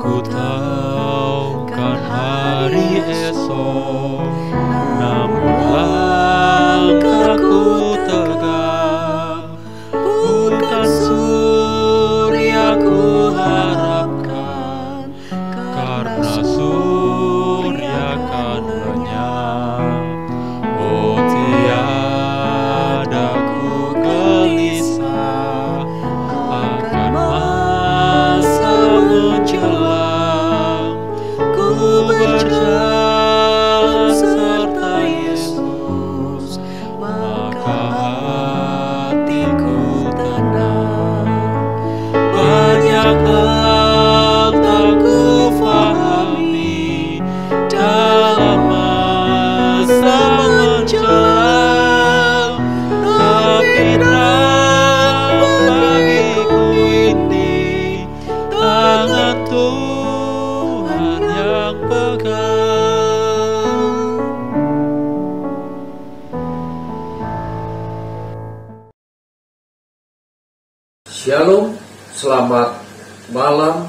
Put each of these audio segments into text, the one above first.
Ku tahu kan hari esok, namun langkahku tegak, bukan surya ku harapkan, karena surya kan lenyap. Oh, tiada ku gelisah akan masa menjelang. Ku berjalan serta Yesus, maka hatiku tenang. Banyak hal tak ku fahami dalam masa menjelang, tapi terang bagiku ini tangan Tuhan yang pegang. Shalom, selamat malam,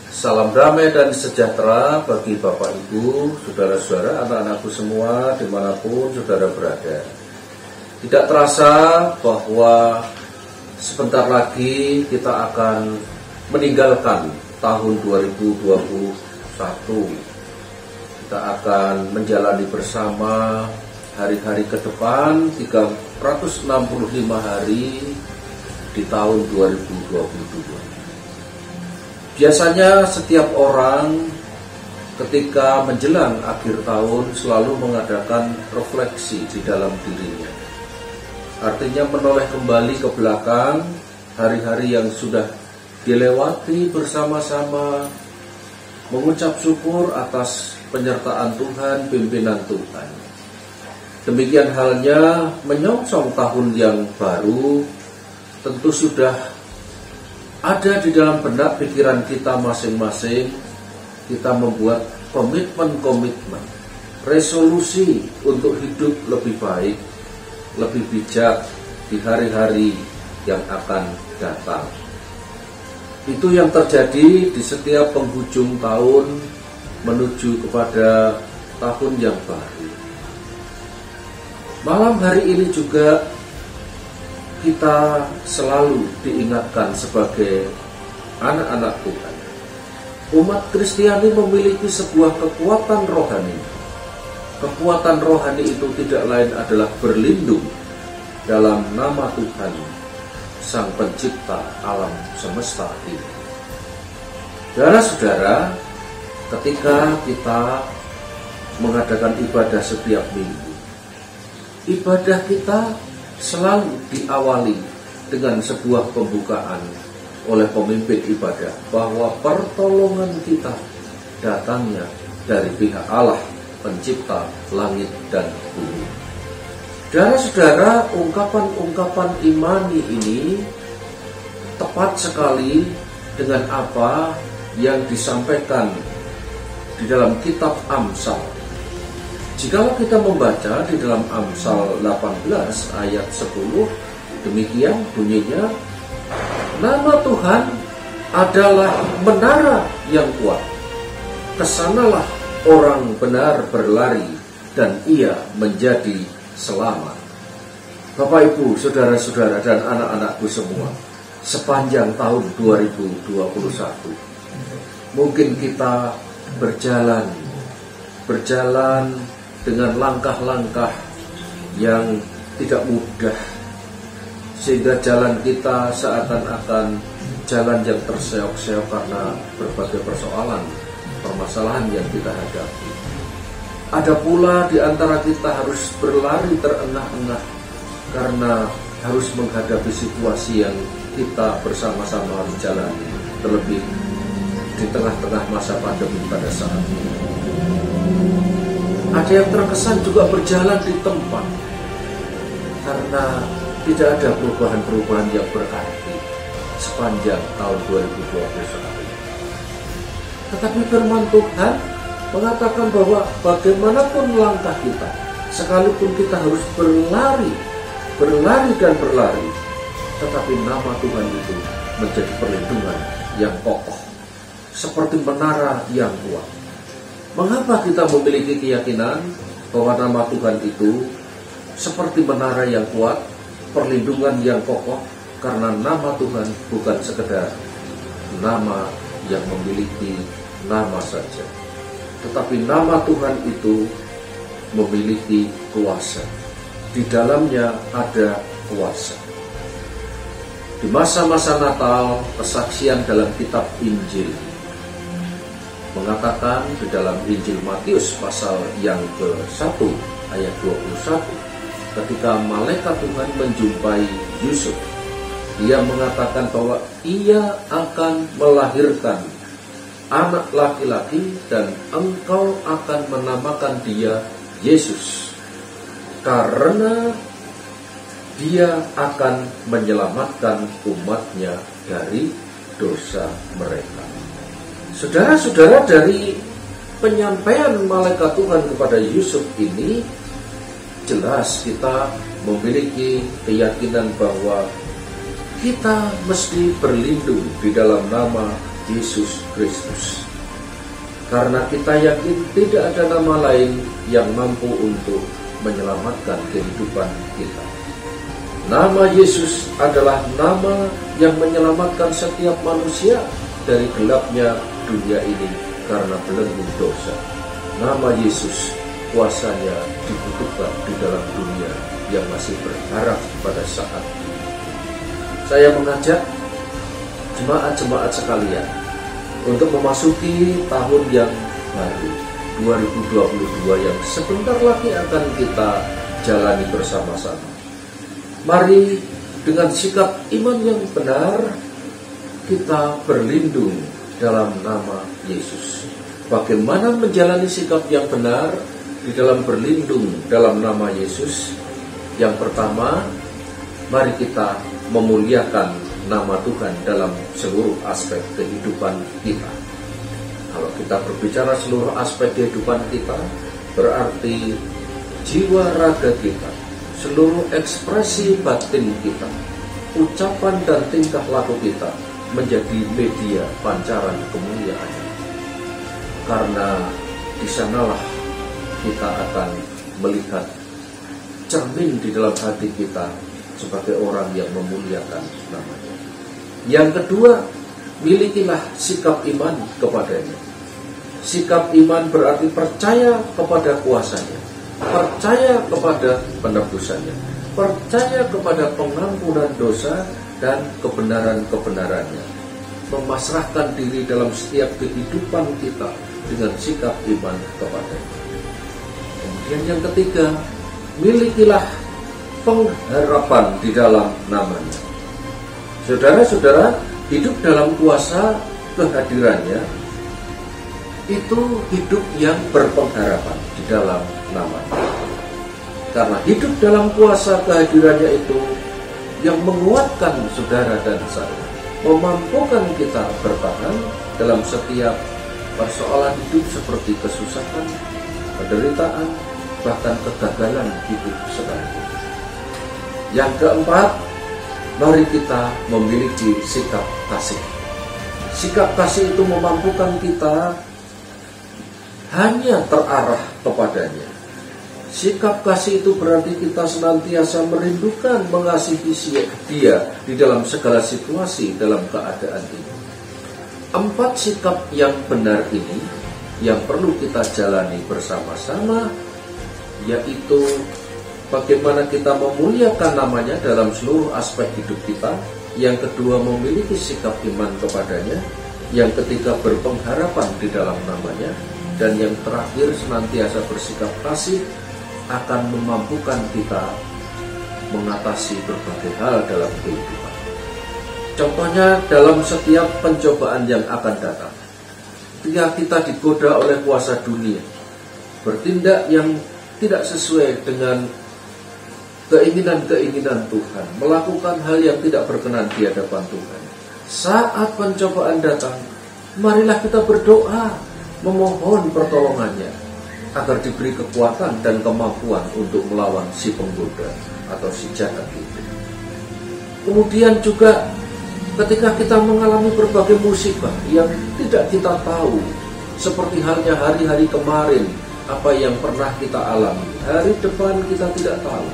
salam damai dan sejahtera bagi Bapak Ibu, saudara-saudara, anak-anakku semua dimanapun saudara berada. Tidak terasa bahwa sebentar lagi kita akan meninggalkan tahun 2021. Kita akan menjalani bersama hari-hari ke depan, 365 hari di tahun 2022. Biasanya setiap orang ketika menjelang akhir tahun selalu mengadakan refleksi di dalam dirinya. Artinya menoleh kembali ke belakang hari-hari yang sudah dilewati bersama-sama, mengucap syukur atas penyertaan Tuhan, pimpinan Tuhan. Demikian halnya menyongsong tahun yang baru, tentu sudah ada di dalam benak pikiran kita masing-masing. Kita membuat komitmen-komitmen, resolusi untuk hidup lebih baik, lebih bijak di hari-hari yang akan datang. Itu yang terjadi di setiap penghujung tahun menuju kepada tahun yang baru. Malam hari ini juga kita selalu diingatkan sebagai anak-anak Tuhan. Umat Kristiani memiliki sebuah kekuatan rohani. Kekuatan rohani itu tidak lain adalah berlindung dalam nama Tuhan, Sang Pencipta alam semesta ini. Saudara-saudara, ketika kita mengadakan ibadah setiap minggu, ibadah kita selalu diawali dengan sebuah pembukaan oleh pemimpin ibadah bahwa pertolongan kita datangnya dari pihak Allah, Pencipta langit dan bumi. Saudara-saudara, ungkapan-ungkapan imani ini tepat sekali dengan apa yang disampaikan di dalam kitab Amsal. Jikalau kita membaca di dalam Amsal 18 ayat 10, demikian bunyinya, nama Tuhan adalah menara yang kuat, kesanalah orang benar berlari dan ia menjadi selamat. Bapak Ibu, saudara-saudara dan anak-anakku semua, sepanjang tahun 2021 mungkin kita berjalan dengan langkah-langkah yang tidak mudah, sehingga jalan kita seakan-akan jalan yang terseok-seok karena berbagai permasalahan yang kita hadapi. Ada pula di antara kita harus berlari terengah-engah karena harus menghadapi situasi yang kita bersama-sama harus jalani, terlebih di tengah-tengah masa pandemi pada saat ini. Ada yang terkesan juga berjalan di tempat karena tidak ada perubahan-perubahan yang berarti sepanjang tahun 2021. Tetapi firman Tuhan mengatakan bahwa bagaimanapun langkah kita, sekalipun kita harus berlari dan berlari, tetapi nama Tuhan itu menjadi perlindungan yang kokoh, seperti menara yang kuat. Mengapa kita memiliki keyakinan bahwa nama Tuhan itu seperti menara yang kuat, perlindungan yang kokoh? Karena nama Tuhan bukan sekedar nama yang memiliki nama saja, tetapi nama Tuhan itu memiliki kuasa. Di dalamnya ada kuasa. Di masa-masa Natal, kesaksian dalam kitab Injil mengatakan di dalam Injil Matius pasal yang ke-1 ayat 21, ketika malaikat Tuhan menjumpai Yusuf, dia mengatakan bahwa ia akan melahirkan anak laki-laki dan engkau akan menamakan dia Yesus, karena dia akan menyelamatkan umatnya dari dosa mereka. Saudara-saudara, dari penyampaian malaikat Tuhan kepada Yusuf ini, jelas kita memiliki keyakinan bahwa kita mesti berlindung di dalam nama Yesus Kristus. Karena kita yakin tidak ada nama lain yang mampu untuk menyelamatkan kehidupan kita. Nama Yesus adalah nama yang menyelamatkan setiap manusia dari gelapnya dunia ini karena belenggu dosa. Nama Yesus kuasanya dibutuhkan di dalam dunia yang masih berharap pada saat ini. Saya mengajak jemaat-jemaat sekalian untuk memasuki tahun yang baru 2022 yang sebentar lagi akan kita jalani bersama-sama. Mari dengan sikap iman yang benar kita berlindung dalam nama Yesus. Bagaimana menjalani sikap yang benar di dalam berlindung dalam nama Yesus? Yang pertama, mari kita memuliakan nama Tuhan dalam seluruh aspek kehidupan kita. Kalau kita berbicara seluruh aspek kehidupan kita, berarti jiwa raga kita, seluruh ekspresi batin kita, ucapan dan tingkah laku kita menjadi media pancaran kemuliaan. Karena di sanalah kita akan melihat cermin di dalam hati kita sebagai orang yang memuliakan namanya. Yang kedua, milikilah sikap iman kepadanya. Sikap iman berarti percaya kepada kuasanya, percaya kepada penebusannya, percaya kepada pengampunan dosa dan kebenaran-kebenarannya. Memasrahkan diri dalam setiap kehidupan kita dengan sikap iman kepadanya. Kemudian yang ketiga, milikilah pengharapan di dalam namanya. Saudara-saudara, hidup dalam kuasa kehadirannya itu hidup yang berpengharapan di dalam namanya. Karena hidup dalam kuasa kehadirannya itu yang menguatkan saudara dan saya, memampukan kita bertahan dalam setiap persoalan hidup seperti kesusahan, penderitaan, bahkan kegagalan hidup sekalipun. Yang keempat, mari kita memiliki sikap kasih. Sikap kasih itu memampukan kita hanya terarah kepadanya. Sikap kasih itu berarti kita senantiasa merindukan mengasihi dia di dalam segala situasi dalam keadaan ini. 4 sikap yang benar ini yang perlu kita jalani bersama-sama, yaitu bagaimana kita memuliakan namanya dalam seluruh aspek hidup kita. Yang kedua, memiliki sikap iman kepadanya. Yang ketiga, berpengharapan di dalam namanya. dan yang terakhir senantiasa bersikap kasih akan memampukan kita mengatasi berbagai hal dalam kehidupan. Contohnya dalam setiap pencobaan yang akan datang, ketika kita digoda oleh kuasa dunia, bertindak yang tidak sesuai dengan keinginan-keinginan Tuhan, melakukan hal yang tidak berkenan di hadapan Tuhan. Saat pencobaan datang, marilah kita berdoa, memohon pertolongannya, agar diberi kekuatan dan kemampuan untuk melawan si penggoda atau si jahat itu. Kemudian juga ketika kita mengalami berbagai musibah yang tidak kita tahu, seperti halnya hari-hari kemarin, apa yang pernah kita alami, hari depan kita tidak tahu.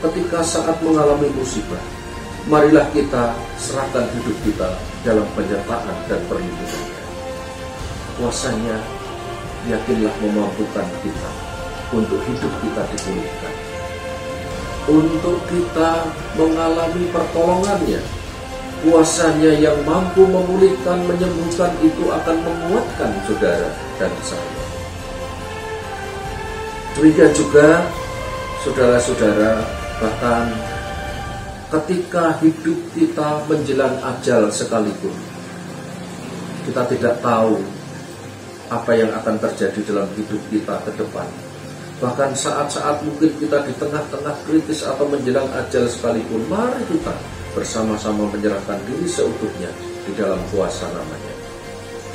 Ketika saat mengalami musibah, marilah kita serahkan hidup kita dalam penyertaan dan perlindungan. Kuasanya yakinlah memampukan kita untuk hidup kita dipulihkan, untuk kita mengalami pertolongannya. Kuasanya yang mampu memulihkan, menyembuhkan itu akan menguatkan saudara dan saya. Demikian juga saudara-saudara, bahkan ketika hidup kita menjelang ajal sekalipun, kita tidak tahu apa yang akan terjadi dalam hidup kita ke depan. Bahkan saat-saat mungkin kita di tengah-tengah kritis atau menjelang ajal sekalipun, mari kita bersama-sama menyerahkan diri seutuhnya di dalam kuasa namanya.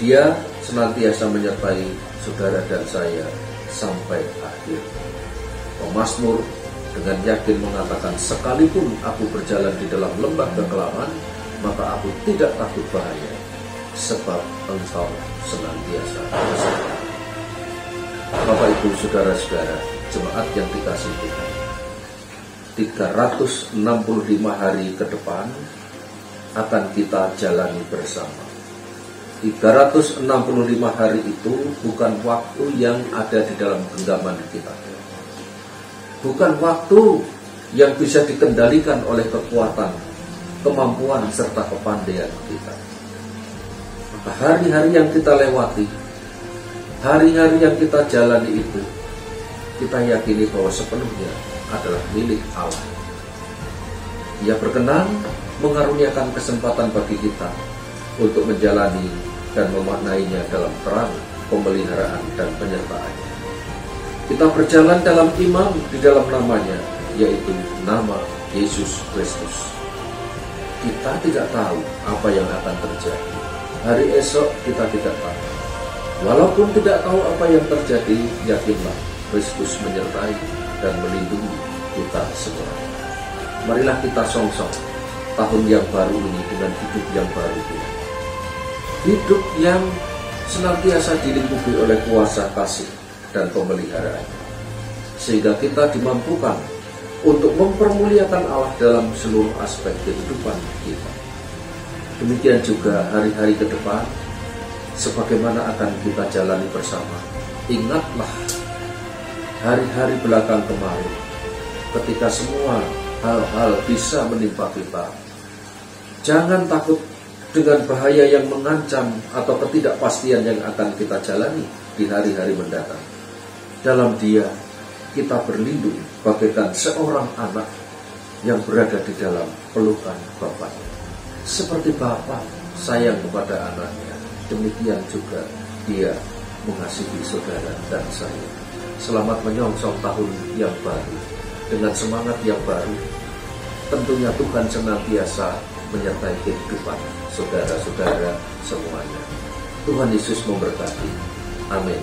Dia senantiasa menyertai saudara dan saya sampai akhir. Pemazmur dengan yakin mengatakan, sekalipun aku berjalan di dalam lembah kekelaman, maka aku tidak takut bahaya, sebab Engkau senantiasa bersama. Bapak Ibu saudara-saudara, jemaat yang dikasihi Tuhan, 365 hari ke depan akan kita jalani bersama. 365 hari itu bukan waktu yang ada di dalam genggaman kita, bukan waktu yang bisa dikendalikan oleh kekuatan, kemampuan, serta kepandaian kita. Maka hari-hari yang kita lewati, hari-hari yang kita jalani itu, kita yakini bahwa sepenuhnya adalah milik Allah. Ia berkenan mengaruniakan kesempatan bagi kita untuk menjalani dan memaknainya dalam terang pemeliharaan dan penyertaannya. Kita berjalan dalam iman di dalam namanya, yaitu nama Yesus Kristus. Kita tidak tahu apa yang akan terjadi. Hari esok kita tidak tahu. Walaupun tidak tahu apa yang terjadi, yakinlah Kristus menyertai dan melindungi kita semua. Marilah kita songsong tahun yang baru ini dengan hidup yang baru ini. Hidup yang senantiasa dilingkupi oleh kuasa kasih dan pemeliharaan, sehingga kita dimampukan untuk mempermuliakan Allah dalam seluruh aspek kehidupan kita. Demikian juga hari-hari ke depan, sebagaimana akan kita jalani bersama. Ingatlah hari-hari belakang kemarin, ketika semua hal-hal bisa menimpa kita. Jangan takut dengan bahaya yang mengancam atau ketidakpastian yang akan kita jalani di hari-hari mendatang. Dalam Dia kita berlindung bagaikan seorang anak yang berada di dalam pelukan Bapaknya. Seperti Bapa sayang kepada anaknya, demikian juga Dia mengasihi saudara dan saya. Selamat menyongsong tahun yang baru dengan semangat yang baru. Tentunya Tuhan senantiasa menyertai kehidupan saudara-saudara semuanya. Tuhan Yesus memberkati. Amin.